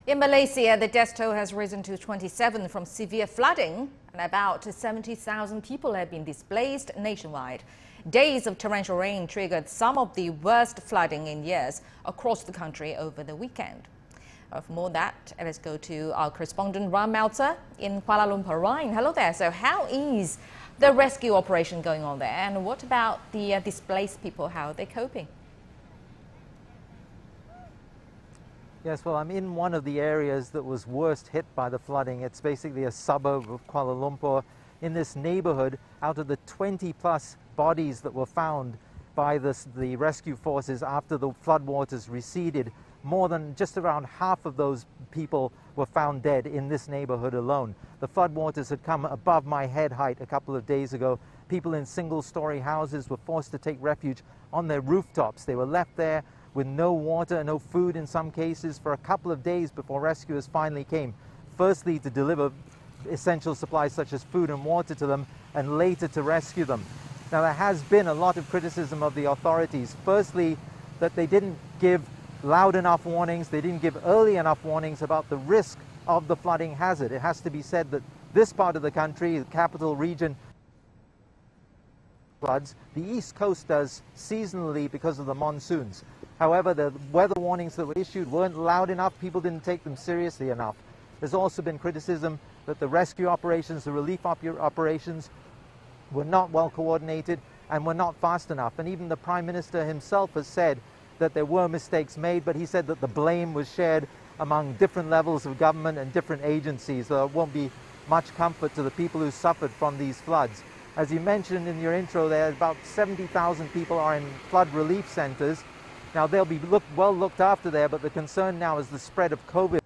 In Malaysia, the death toll has risen to 27 from severe flooding, and about 70,000 people have been displaced nationwide. Days of torrential rain triggered some of the worst flooding in years across the country over the weekend. For more on that, let's go to our correspondent Rian Maelzer in Kuala Lumpur. Rian, hello there. So how is the rescue operation going on there, and what about the displaced people? How are they coping? Yes, well, I'm in one of the areas that was worst hit by the flooding. It's basically a suburb of Kuala Lumpur. In this neighborhood, out of the 20+ bodies that were found by the rescue forces after the floodwaters receded, more than just around half of those people were found dead in this neighborhood alone. The floodwaters had come above my head height a couple of days ago. People in single-story houses were forced to take refuge on their rooftops. They were left there with no water, no food in some cases, for a couple of days before rescuers finally came. Firstly, to deliver essential supplies such as food and water to them, and later to rescue them. Now, there has been a lot of criticism of the authorities. Firstly, that they didn't give loud enough warnings, they didn't give early enough warnings about the risk of the flooding hazard. It has to be said that this part of the country, the capital region, floods. The East Coast does seasonally because of the monsoons. However, the weather warnings that were issued weren't loud enough. People didn't take them seriously enough. There's also been criticism that the rescue operations, the relief operations, were not well coordinated and were not fast enough. And even the Prime Minister himself has said that there were mistakes made, but he said that the blame was shared among different levels of government and different agencies. So it won't be much comfort to the people who suffered from these floods. As you mentioned in your intro there, about 70,000 people are in flood relief centers. Now, they'll be well looked after there, but the concern now is the spread of COVID.